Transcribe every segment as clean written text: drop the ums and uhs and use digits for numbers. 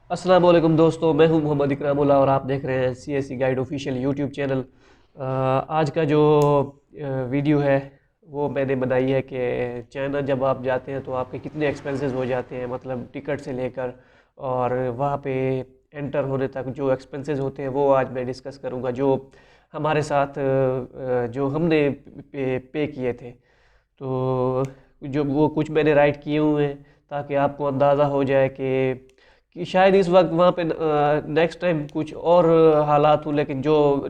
अस्सलाम वालेकुम दोस्तों, मैं हूं मोहम्मद इकरामुल्लाह और आप देख रहे हैं CSC guide official YouTube channel. आज का जो वीडियो है वो मैंने बनाई है कि चाइना जब आप जाते हैं तो आपके कितने एक्सपेंसेस हो जाते हैं, मतलब टिकट से लेकर और वहाँ पे एंटर होने तक जो एक्सपेंसेस होते हैं वो आज मैं डिस्कस करूँगा। जो हमारे साथ जो हमने पे किए थे, तो जो वो कुछ मैंने राइट किए हुए हैं ताकि आपको अंदाज़ा हो जाए कि शायद इस वक्त वहाँ पे नेक्स्ट टाइम कुछ और हालात हो, लेकिन जो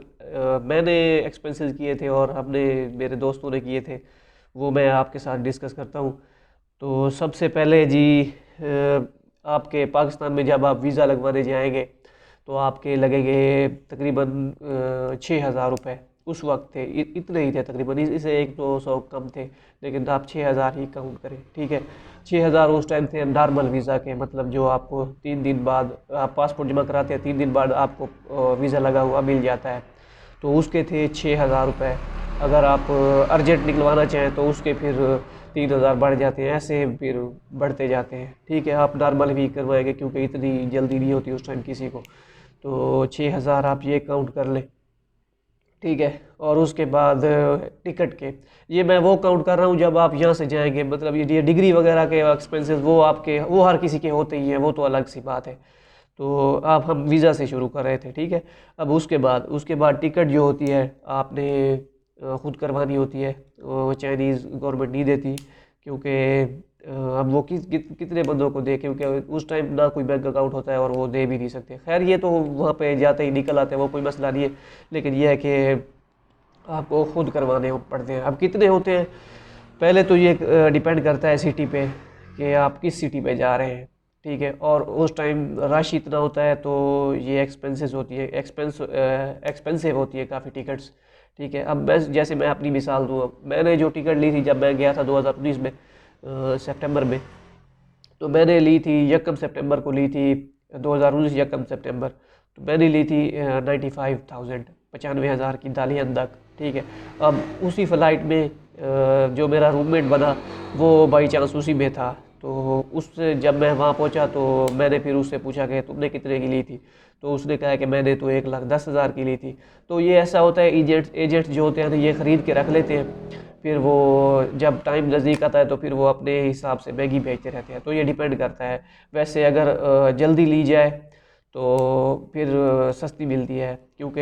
मैंने एक्सपेंसेस किए थे और हमने मेरे दोस्तों ने किए थे वो मैं आपके साथ डिस्कस करता हूँ। तो सबसे पहले जी, आपके पाकिस्तान में जब आप वीज़ा लगवाने जाएंगे तो आपके लगेंगे तकरीबन 6,000 रुपये। उस वक्त थे इतने ही थे तकरीबन, इसे 1-2 सौ कम थे, लेकिन आप 6,000 ही काउंट करें, ठीक है। 6,000 उस टाइम थे नॉर्मल वीज़ा के, मतलब जो आपको 3 दिन बाद आप पासपोर्ट जमा कराते हैं, 3 दिन बाद आपको वीज़ा लगा हुआ मिल जाता है। तो उसके थे 6,000 रुपये। अगर आप अर्जेंट निकलवाना चाहें तो उसके फिर 3,000 बढ़ जाते हैं, ऐसे फिर बढ़ते जाते हैं, ठीक है। आप नॉर्मल भी करवाएंगे क्योंकि इतनी जल्दी नहीं होती उस टाइम किसी को। तो 6,000 आप ये काउंट कर लें, ठीक है। और उसके बाद टिकट के, ये मैं वो काउंट कर रहा हूँ जब आप यहाँ से जाएंगे, मतलब ये डिग्री वगैरह के एक्सपेंसेस वो आपके वो हर किसी के होते ही हैं, वो तो अलग सी बात है। तो आप हम वीज़ा से शुरू कर रहे थे, ठीक है। अब उसके बाद टिकट जो होती है आपने खुद करवानी होती है, वो चाइनीज़ गवर्नमेंट नहीं देती क्योंकि अब वो कितने बंदों को दे, क्योंकि उस टाइम ना कोई बैंक अकाउंट होता है और वो दे भी नहीं सकते। खैर ये तो वहाँ पे जाते ही निकल आते हैं, वो कोई मसला नहीं है। लेकिन ये है कि आपको खुद करवाने पड़ते हैं। अब कितने होते हैं, पहले तो ये डिपेंड करता है सिटी पे कि आप किस सिटी पे जा रहे हैं, ठीक है। और उस टाइम रश इतना होता है तो ये एक्सपेंसेस होती है, एक्सपेंसिव होती है काफ़ी टिकट्स, ठीक है। अब मैं अपनी मिसाल दूँ, मैंने जो टिकट ली थी जब मैं गया था 2019 में, सितंबर में, तो मैंने ली थी यकम सितंबर को ली थी, 2019 यकम सितंबर। तो मैंने ली थी 95,000, 95,000 की दालियन तक, ठीक है। अब उसी फ़्लाइट में जो मेरा रूममेट बना वो बाई चांस उसी में था। तो उससे जब मैं वहाँ पहुँचा तो मैंने फिर उससे पूछा कि तुमने कितने की ली थी, तो उसने कहा कि मैंने तो 1,10,000 की ली थी। तो ये ऐसा होता है, एजेंट्स जो होते हैं तो ये ख़रीद के रख लेते हैं, फिर वो जब टाइम नज़दीक आता है तो फिर वो अपने हिसाब से मैगी बेचते रहते हैं। तो ये डिपेंड करता है। वैसे अगर जल्दी ली जाए तो फिर सस्ती मिलती है, क्योंकि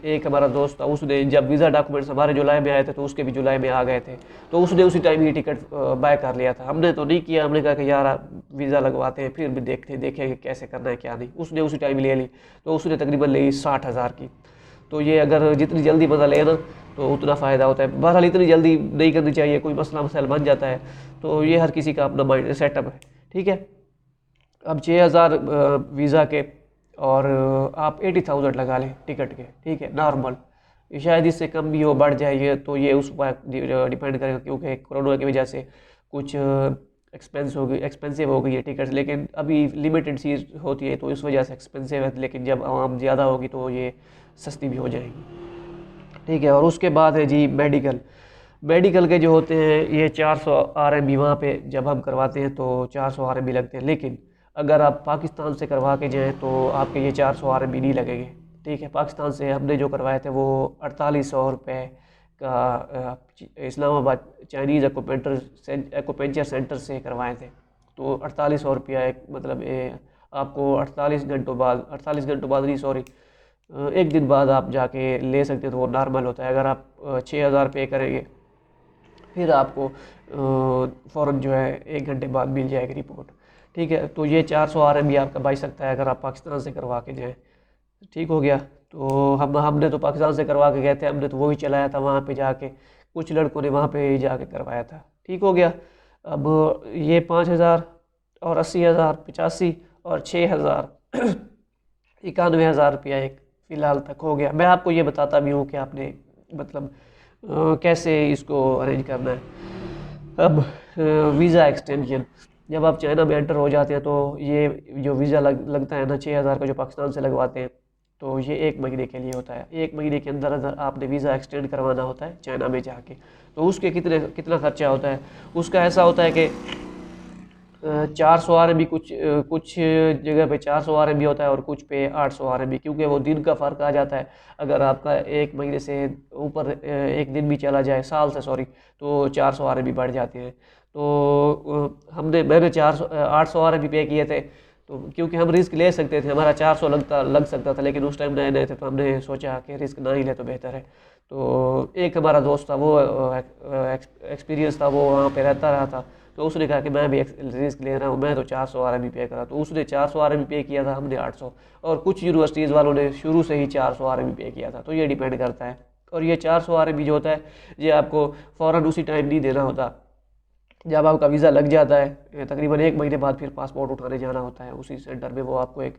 एक हमारा दोस्त था, उसने जब वीज़ा डॉक्यूमेंट्स हमारे जुलाई में आए थे तो उसके भी जुलाई में आ गए थे, तो उसने उसी टाइम ही टिकट बाय कर लिया था। हमने तो नहीं किया, हमने कहा कि यार वीज़ा लगवाते हैं फिर भी देखेंगे कैसे करना है क्या नहीं। उसने उसी टाइम ले ली, तो उसने तकरीबन ली 60,000 की। तो ये अगर जितनी जल्दी बदल लेना तो उतना फ़ायदा होता है। बहरहाल इतनी जल्दी नहीं करनी चाहिए, कोई मसला मसाइल बन जाता है। तो ये हर किसी का अपना माइंड सेटअप है, ठीक है। अब 6,000 वीज़ा के, और आप 80,000 लगा लें टिकट के, ठीक है, नॉर्मल। ये शायद इससे कम भी हो बढ़ जाए, ये तो ये उस पर डिपेंड करेगा, क्योंकि कोरोना की वजह से कुछ एक्सपेंसिव हो गई है टिकट, लेकिन अभी लिमिटेड सीट होती है तो इस वजह से एक्सपेंसिव है। लेकिन जब आवाम ज़्यादा होगी तो ये सस्ती भी हो जाएगी, ठीक है। और उसके बाद है जी मेडिकल। मेडिकल के जो होते हैं ये 400 RMB, वहाँ पे जब हम करवाते हैं तो 400 RMB लगते हैं। लेकिन अगर आप पाकिस्तान से करवा के जाएँ तो आपके ये 400 RMB नहीं लगेंगे, ठीक है। पाकिस्तान से हमने जो करवाए थे वो 4800 रुपये का इस्लामाबाद चाइनीज़ एक्यूपेंचर सेंटर से करवाए थे। तो 4800 रुपया एक, मतलब आपको 48 घंटों बाद नहीं, सॉरी, एक दिन बाद आप जाके ले सकते हो, तो वो नॉर्मल होता है। अगर आप 6,000 पे करेंगे फिर आपको फ़ौरन जो है 1 घंटे बाद मिल जाएगी रिपोर्ट, ठीक है। तो ये 400 RMB आपका बच सकता है अगर आप पाकिस्तान से करवा के जाएँ, ठीक हो गया। तो हमने तो पाकिस्तान से करवा के गए थे, हमने तो वो ही चलाया था वहाँ पे जाके, कुछ लड़कों ने वहाँ पे जाके करवाया था, ठीक हो गया। अब ये 5,000 और 80,000, 85 और 6,000, 91,000 रुपया एक फ़िलहाल तक हो गया। मैं आपको ये बताता भी हूँ कि आपने मतलब कैसे इसको अरेंज करना है। अब वीज़ा एक्सटेंशन, जब आप चाइना में एंटर हो जाते हैं तो ये जो वीज़ा लगता है ना 6,000 का, जो पाकिस्तान से लगवाते हैं, तो ये 1 महीने के लिए होता है। 1 महीने के अंदर अंदर आपने वीज़ा एक्सटेंड करवाना होता है चाइना में जाके। तो उसके कितना खर्चा होता है, उसका ऐसा होता है कि 400 RMB कुछ जगह पे 400 RMB होता है और कुछ पे 800 RMB, क्योंकि वो दिन का फ़र्क आ जाता है। अगर आपका एक महीने से ऊपर एक दिन भी चला जाए, साल से सॉरी, तो 400 RMB बढ़ जाते हैं। तो मैंने 800 RMB पे किए थे, तो क्योंकि हम रिस्क ले सकते थे, हमारा 400 लग सकता था, लेकिन उस टाइम नए नए थे तो हमने सोचा कि रिस्क ना ही ले तो बेहतर है। तो एक हमारा दोस्त था, वो एक्सपीरियंस था, वो वहाँ पे रहता रहा था, तो उसने कहा कि मैं भी रिस्क ले रहा हूँ, मैं तो 400 RMB पे करा, तो उसने 400 RMB पे किया था, हमने 800। और कुछ यूनिवर्सिटीज़ वालों ने शुरू से ही 400 RMB पे किया था, तो ये डिपेंड करता है। और ये 400 RMB जो होता है, ये आपको फ़ौरन उसी टाइम नहीं देना होता। जब आपका वीज़ा लग जाता है, तकरीबन एक महीने बाद फिर पासपोर्ट उठाने जाना होता है उसी सेंटर में, वो आपको एक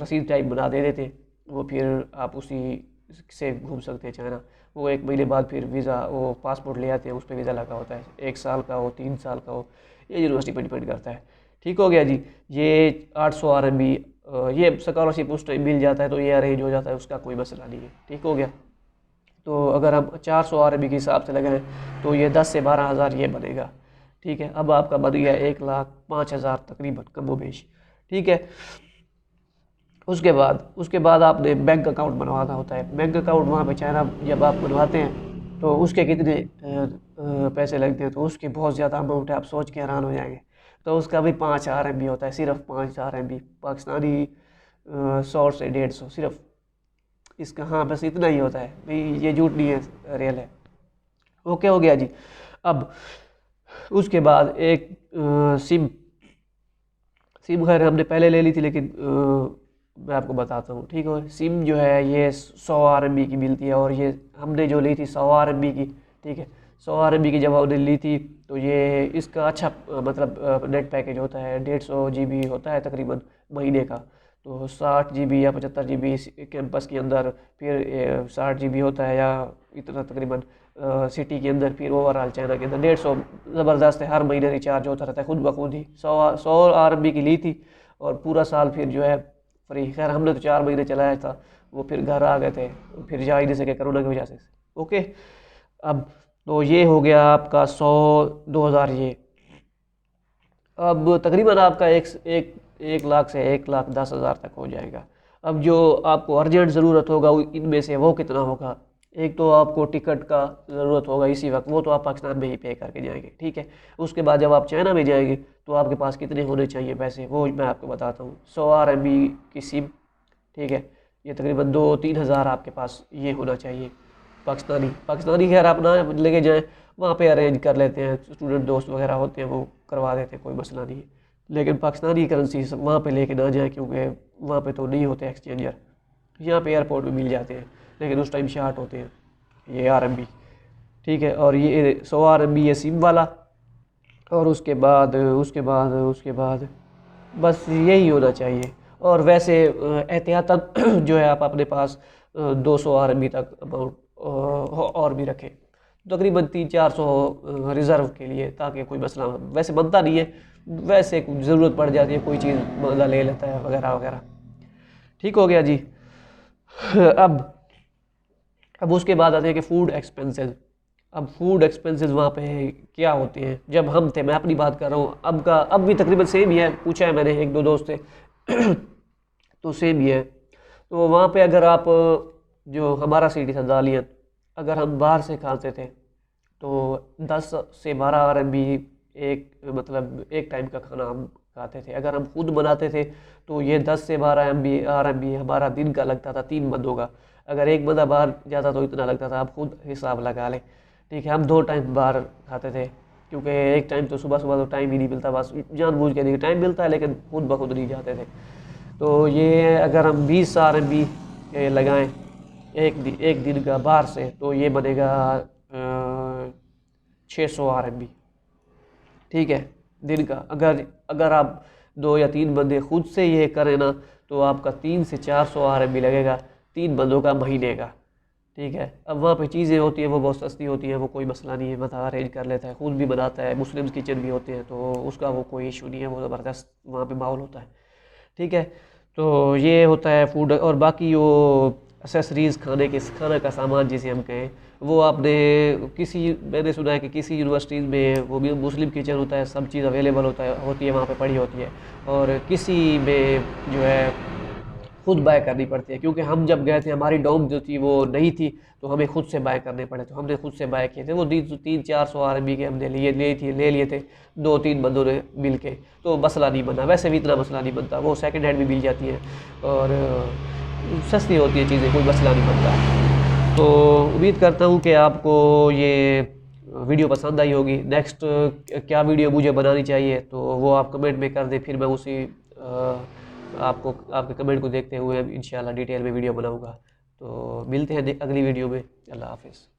रसीद टाइप बना दे देते, वो फिर आप उसी से घूम सकते हैं चाइना। वो एक महीने बाद फिर वीज़ा, वो पासपोर्ट ले आते हैं, उस पर वीज़ा लगा होता है, 1 साल का हो, 3 साल का हो, ये यूनिवर्सिटी पर डिपेंड करता है। ठीक हो गया जी। ये 800 RMB, ये स्कॉलरशिप उस टाइम मिल जाता है, तो ये अरेंज हो जाता है, उसका कोई मसला नहीं है। ठीक हो गया। तो अगर हम 400 RMB के हिसाब से लगाएं, तो ये 10 से 12 हज़ार ये बनेगा। ठीक है, अब आपका बन गया 1,05,000 तकरीबन, कम बेश। ठीक है। उसके बाद आपने बैंक अकाउंट बनवाना होता है। बैंक अकाउंट वहाँ पे चाइना जब आप बनवाते हैं, तो उसके कितने पैसे लगते हैं, तो उसकी बहुत ज़्यादा अमाउंट है, आप सोच के हैरान हो जाएंगे। तो उसका भी 5 RMB होता है, सिर्फ 5 RMB पाकिस्तानी, 100 से 150 सिर्फ इसका। हाँ, बस इतना ही होता है भाई, ये झूठ नहीं है, रियल है। ओके हो गया जी। अब उसके बाद एक सिम सिम खैर हमने पहले ले ली थी, लेकिन मैं आपको बताता हूँ। ठीक है, सिम जो है ये 100 RMB की मिलती है, और ये हमने जो ली थी 100 RMB की। ठीक है, 100 RMB की जब हमने ली थी, तो ये इसका अच्छा मतलब नेट पैकेज होता है, 150 GB होता है तकरीबन महीने का। तो 60 GB या 75 GB इस कैंपस के अंदर, फिर 60 GB होता है या इतना तकरीबन सिटी के अंदर, फिर ओवरऑल चाइना के अंदर 150। ज़बरदस्त है, हर महीने रिचार्ज होता रहता है खुद ब खुद ही। 100 RMB की ली थी, और पूरा साल फिर जो है फ्री। खैर हमने तो 4 महीने चलाया था, वो फिर घर आ गए थे, फिर जा ही नहीं सके कोरोना की वजह से। ओके। अब तो ये हो गया आपका 100-2 हज़ार ये। अब तकरीबन आपका एक लाख से 1,10,000 तक हो जाएगा। अब जो आपको अर्जेंट ज़रूरत होगा इनमें से वो कितना होगा? एक तो आपको टिकट का ज़रूरत होगा इसी वक्त, वो तो आप पाकिस्तान में ही पे करके जाएंगे। ठीक है। उसके बाद जब आप चाइना में जाएंगे, तो आपके पास कितने होने चाहिए पैसे, वो मैं आपको बताता हूँ। 100 RMB की सिम। ठीक है, ये तकरीबन 2-3 हज़ार आपके पास ये होना चाहिए पाकिस्तानी। पाकिस्तानी खैर आप ना लेके जाएं, वहाँ पे अरेंज कर लेते हैं, स्टूडेंट दोस्त वगैरह होते हैं, वो करवा देते हैं, कोई मसला नहीं है। लेकिन पाकिस्तानी करेंसी वहाँ पे लेके ना जाएं, क्योंकि वहाँ पे तो नहीं होते एक्सचेंजर। यहाँ पे एयरपोर्ट में मिल जाते हैं, लेकिन उस टाइम शार्ट होते हैं ये RMB। ठीक है, और ये 100 RMB ये सिम वाला। और उसके बाद बस यही होना चाहिए। और वैसे एहतियातन जो है आप अपने पास 200 RMB तक अमाउंट और भी रखें, तकरीबन 300-400 रिज़र्व के लिए, ताकि कोई मसला वैसे बनता नहीं है, वैसे कुछ ज़रूरत पड़ जाती है, कोई चीज़ बंदा ले लेता है वगैरह वगैरह। ठीक हो गया जी। अब अब उसके बाद आते हैं कि फ़ूड एक्सपेंसेस। अब फूड एक्सपेंसेस वहाँ पे क्या होते हैं, जब हम थे, मैं अपनी बात कर रहा हूँ, अब भी तकरीबन सेम ही है, पूछा है मैंने एक दो दोस्त से तो सेम ही है। तो वहाँ पे अगर आप, जो हमारा सिटी था दालियन, अगर हम बाहर से खाते थे, तो 10 से 12 RMB एक मतलब एक टाइम का खाना हम खाते थे। अगर हम खुद बनाते थे, तो ये 10 से 12 RMB हमारा दिन का लगता था, 3 बंदों का। अगर एक बंदा बाहर जाता तो इतना लगता था, आप खुद हिसाब लगा लें। ठीक है, हम 2 टाइम बाहर खाते थे, क्योंकि एक टाइम तो सुबह सुबह तो टाइम ही नहीं मिलता, बस जानबूझ के नहीं, टाइम मिलता है लेकिन खुद ब खुद नहीं जाते थे। तो ये अगर हम 20 RMB लगाएं एक दिन का बाहर से, तो ये बनेगा 600 RMB। ठीक है, दिन का। अगर अगर आप 2 या 3 बंदे खुद से ये करें ना, तो आपका 300 से 400 RMB लगेगा, 3 बंदों का महीने का। ठीक है, अब वहाँ पे चीज़ें होती हैं, वो बहुत सस्ती होती हैं, वो कोई मसला नहीं है, बता अरेंज कर लेता है, खुद भी बनाता है, मुस्लिम्स किचन भी होते हैं, तो उसका वो कोई इशू नहीं है, वो ज़बरदस्त वहाँ पे माहौल होता है। ठीक है, तो ये होता है फूड। और बाकी वो एसेसरीज़, खाना का सामान जिसे हम कहें, वो आपने मैंने सुना है कि किसी यूनिवर्सिटीज़ में वो भी मुस्लिम किचन होता है, सब चीज़ अवेलेबल होती है वहाँ पे पड़ी होती है, और किसी में जो है खुद बाय करनी पड़ती है। क्योंकि हम जब गए थे, हमारी डॉम जो थी वो नहीं थी, तो हमें खुद से बाय करने पड़े, तो हमने खुद से बाय किए थे। वो 300-400 RMB के हमने ले लिए थे 2-3 बंदों ने मिल के, तो मसला नहीं बना। वैसे भी इतना मसला नहीं बनता, वो सेकंड हैंड भी मिल जाती है और सस्ती होती है चीज़ें, कोई मसला नहीं बनता। तो उम्मीद करता हूँ कि आपको ये वीडियो पसंद आई होगी। नेक्स्ट क्या वीडियो मुझे बनानी चाहिए तो वो आप कमेंट में कर दें, फिर मैं उसी आपको आपके कमेंट को देखते हुए इंशाल्लाह डिटेल में वीडियो बनाऊंगा। तो मिलते हैं अगली वीडियो में। अल्लाह हाफिज़।